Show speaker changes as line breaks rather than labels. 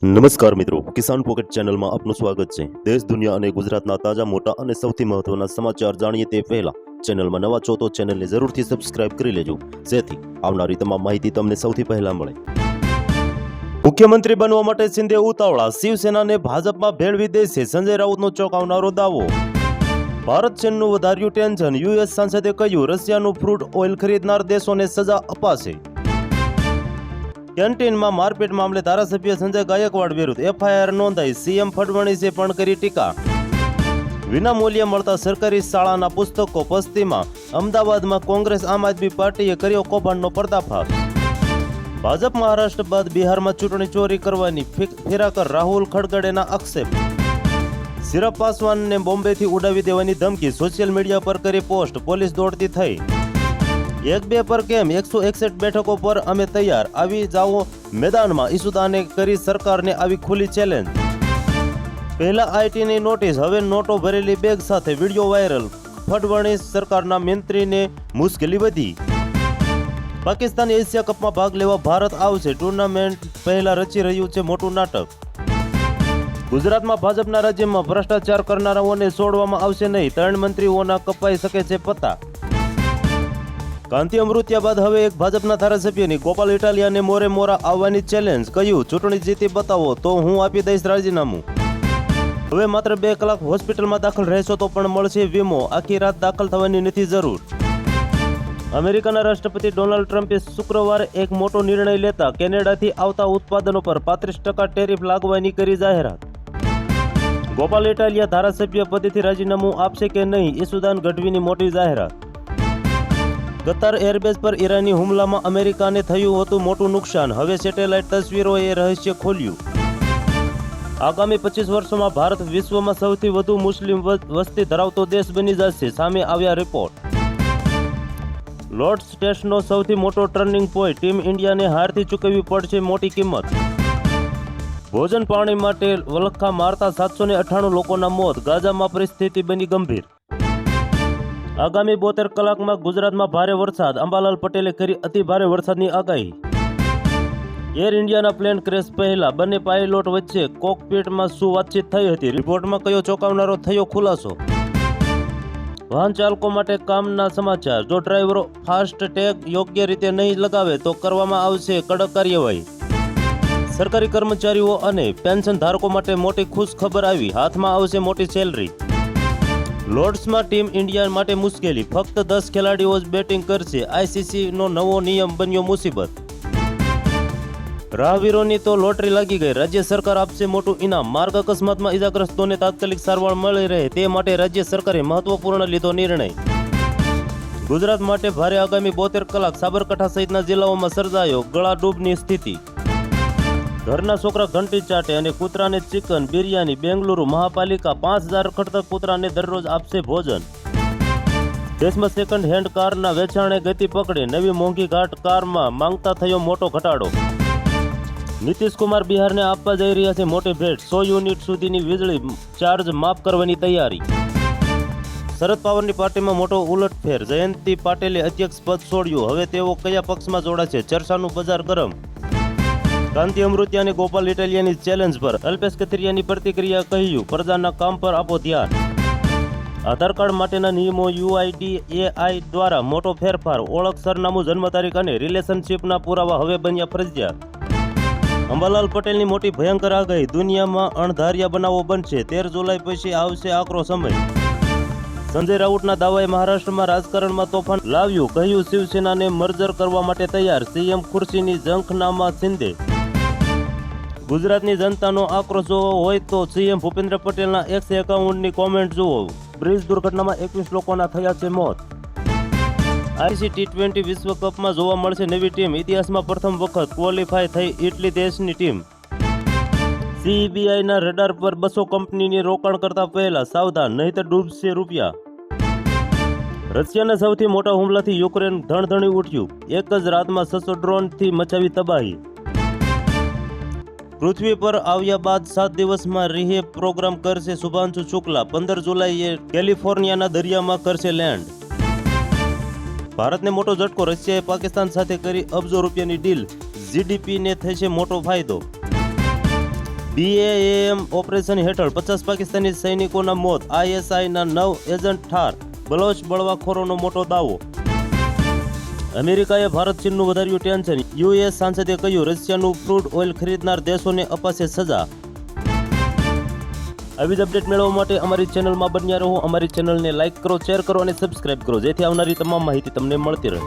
નમસ્કાર મિત્રો, કિસાન પોકેટ ચેનલમાં આપનું સ્વાગત છે। દેશ દુનિયા અને ગુજરાતના તાજા મોટા અને સૌથી મહત્વના સમાચાર જાણીએ તે પહેલા ચેનલમાં નવા છો તો ચેનલને જરૂરથી સબસ્ક્રાઇબ કરી લેજો, જેથી આવનારી તમામ માહિતી તમને સૌથી પહેલા મળે। મુખ્યમંત્રી બનવા માટે શિંદે ઉતાવળા, શિવસેનાને ભાજપમાં ભેળવી દેશે સંજય રાઉતનો ચોંકાવનારો દાવો। ભારત ચીનનું વધાર્યું ટેન્શન, યુએસ સાંસદે કહ્યું રશિયાનું ક્રૂડ ઓઇલ ખરીદનાર દેશોને સજા અપાશે। કેન્ટીનમાં મારપીટ મામલે ધારાસભ્ય સંજય ગાયકવાડ વિરુદ્ધ એફઆઈઆર નોંધાઈ, સીએમ ફડણવીસે પણ કરી ટીકા। વિનામૂલ્યે મળતા સરકારી શાળાના પુસ્તકો પસ્તીમાં, અમદાવાદમાં કોંગ્રેસ આમ આદમી પાર્ટીએ કર્યો કૌભાંડનો પર્દાફાશ। ભાજપ મહારાષ્ટ્ર બાદ બિહારમાં ચૂંટણી ચોરી કરવાની ફિરાકર રાહુલ ખડગડેના આક્ષેપ। ચિરાગ પાસવાનને બોમ્બેથી ઉડાવી દેવાની ધમકી, સોશિયલ મીડિયા પર કરી પોસ્ટ, પોલીસ દોડતી થઈ। 1-2 પર કેમ 161 બેઠકો પર અમે તૈયાર, આવી જાઓ મેદાનમાં, ઈસુદાને કરી સરકારને આવી ખુલ્લી ચેલેન્જ। પહેલા આઈટીની નોટિસ, હવે નોટો ભરેલી બેગ સાથે વિડીયો વાયરલ, ફડણવીસ સરકારના મંત્રીને મુશ્કેલી વધી। પાકિસ્તાન એશિયા કપમાં ભાગ લેવા ભારત આવશે, ટુર્નામેન્ટ પહેલા રચી રહ્યું છે મોટું નાટક। ગુજરાતમાં ભાજપના રાજ્યમાં ભ્રષ્ટાચાર કરનારાઓને છોડવામાં આવશે નહીં, 3 મંત્રીઓના કપાઈ શકે છે પત્તા। કાંતિ અમૃતિયા બાદ હવે એક ભાજપના ધારાસભ્યની ગોપાલ ઇટાલિયાને મોરે મોરા આવવાની ચેલેન્જ, કહ્યું ચૂંટણી જીતી બતાવો તો હું આપી દઈશ રાજીનામું। હવે માત્ર 2 કલાક હોસ્પિટલમાં દાખલ રહેશો તો પણ મળશે વીમો, આખી રાત દાખલ થવાની નથી જરૂર। અમેરિકાના રાષ્ટ્રપતિ ડોનાલ્ડ ટ્રમ્પે શુક્રવારે એક મોટો નિર્ણય લેતા કેનેડાથી આવતા ઉત્પાદનો પર 35% ટેરિફ લાગવાની કરી જાહેરાત। ગોપાલ ઇટાલિયા ધારાસભ્ય પદેથી રાજીનામું આપશે કે નહીં, ઈસુદાન ગઢવીની મોટી જાહેરાત। કતાર એરબેઝ પર ઈરાની હુમલામાં અમેરિકાને થયું હતું મોટું નુકસાન, હવે સેટેલાઇટ તસવીરોએ રહસ્ય ખોલ્યું। આગામી 25 વર્ષોમાં ભારત વિશ્વમાં સૌથી વધુ મુસ્લિમ વસ્તી ધરાવતો દેશ બની જશે, સામે આવ્યા રિપોર્ટ। લોર્ડ્સ ટેસ્ટનો સૌથી મોટો ટર્નિંગ પોઈન્ટ, ટીમ ઇન્ડિયાને હારથી ચૂકવવી પડશે મોટી કિંમત। ભોજન પાણી માટે વલખા મારતા 798 લોકોના મોત, ગાઝામાં પરિસ્થિતિ બની ગંભીર। આગામી 72 કલાકમાં ગુજરાતમાં ભારે વરસાદ, અંબાલાલ પટેલે કરી અતિ ભારે વરસાદની આગાહી। એર ઇન્ડિયાના પ્લેન ક્રેશ પહેલા બંને પાયલોટ વચ્ચે કોકપીટમાં શું વાતચીત થઈ હતી, રિપોર્ટમાં કયો ચોંકાવનારો થયો ખુલાસો। વાહન ચાલકો માટે કામના સમાચાર, જો ડ્રાઈવરો ફાસ્ટ ટેગ યોગ્ય રીતે નહીં લગાવે તો કરવામાં આવશે કડક કાર્યવાહી। સરકારી કર્મચારીઓ અને પેન્શન ધારકો માટે મોટી ખુશ ખબર આવી, હાથમાં આવશે મોટી સેલરી। લોર્ડ્સમાં ટીમ ઇન્ડિયા માટે મુશ્કેલી, ફક્ત 10 ખેલાડીઓ જ બેટિંગ કરશે, આઈસીસીનો નવો નિયમ બન્યો મુસીબત। રાહવીરોની તો લોટરી લાગી ગઈ, રાજ્ય સરકાર આપશે મોટું ઇનામ, માર્ગ અકસ્માતમાં ઇજાગ્રસ્તોને તાત્કાલિક સારવાર મળી રહે તે માટે રાજ્ય સરકારે મહત્વપૂર્ણ લીધો નિર્ણય। ગુજરાત માટે ભારે આગામી 72 કલાક, સાબરકાંઠા સહિતના જિલ્લાઓમાં સર્જાયો ગળાડૂબની સ્થિતિ। ઘરના છોકરા ઘંટી ચાટે અને કૂતરાને ચિકન બિરયાની, બેંગલુરુ મહાપાલિકા 5000 રખડતા કૂતરાને દરરોજ આપશે ભોજન। દેશમાં સેકન્ડ હેન્ડ કારના વેચાણે ગતિ પકડી, નવી મોંઘી ઘાટ કારમાં માંગતા થયો મોટો ઘટાડો। નીતિશ કુમાર બિહારને આપવા જઈ રહ્યા છે મોટી ભેટ, 100 યુનિટ સુધીની વીજળી ચાર્જ માફ કરવાની તૈયારી। શરદ પવારની પાર્ટીમાં મોટો ઉલટફેર, જયંતિ પાટેલે અધ્યક્ષ પદ છોડ્યું, હવે તેઓ કયા પક્ષમાં જોડાશે, ચર્ચાનું બજાર ગરમ। કાંતિ અમૃતિયા અને ગોપાલ ઇટાલિયાની ચેલેન્જ પર અલ્પેશ કથિરિયાની પ્રતિક્રિયા, કહ્યું પ્રજાના કામ પર આપો ધ્યાન। આધાર કાર્ડ માટેના નિયમો, યુઆઈડીએઆઈ દ્વારા મોટો ફેરફાર, ઓળખ, સરનામું, જન્મ તારીખ અને રિલેશનશીપના પુરાવા હવે બન્યા ફરજિયાત। અંબાલાલ પટેલની મોટી ભયંકર આગાહી, દુનિયામાં અણધાર્યા બનાવો બનશે, 13 જુલાઈ પછી આવશે આકરો સમય। સંજય રાઉતના દાવાએ મહારાષ્ટ્રમાં રાજકારણમાં તોફાન લાવ્યું, કહ્યું શિવસેનાને મર્જર કરવા માટે તૈયાર, સીએમ ખુરશીની ઝંખનામાં શિંદે। ગુજરાતની જનતાનો આક્રોશ જોવો હોય તો સીએમ ભૂપેન્દ્ર પટેલના એક્સ એકાઉન્ટની કોમેન્ટ જુઓ, બ્રિજ દુર્ઘટનામાં 21 લોકોના થયા છે મોત। આઈસીસી T20 વિશ્વકપમાં જોવા મળશે નવી ટીમ, ઇતિહાસમાં પ્રથમ વખત ક્વોલિફાય થઈ ઇટલી દેશની ટીમ। સીબીઆઈના રડાર પર 200 કંપનીની રોકાણ કરતા પહેલા સાવધાન, નહીંતર ડૂબશે રૂપિયા। રશિયાના સૌથી મોટા હુમલાથી યુક્રેન ધણધણી ઉઠ્યું, એક જ રાતમાં 600 ડ્રોનથી મચાવી તબાહી। પૃથ્વી પર આવ્યા બાદ 7 દિવસમાં રિહે પ્રોગ્રામ કરશે શુભાંશુ શુક્લા, 15 જુલાઈએ કેલિફોર્નિયાના દરિયામાં કરશે લેન્ડ। ભારતને મોટો ઝટકો, રશિયાએ પાકિસ્તાન સાથે કરી અબજો રૂપિયાની ડીલ, જીડીપીને થશે મોટો ફાયદો। BAM ઓપરેશન હેઠળ 50 પાકિસ્તાની સૈનિકોના મોત, ISIના 9 એજન્ટ ઠાર, બલોચ બળવાખોરોનો મોટો દાવો. અમેરિકાએ ભારત ચીનનું વધાર્યું ટેન્શન, US સાંસદે કહ્યું રશિયાનું ક્રૂડ ઓઇલ ખરીદનાર દેશોને અપાશે સજા. આવી જ અપડેટ મેળવવા માટે અમારી ચેનલમાં બન્યા રહો. અમારી ચેનલને લાઇક કરો, શેર કરો અને સબસ્ક્રાઇબ કરો, જેથી આવનારી તમામ માહિતી તમને મળતી રહે.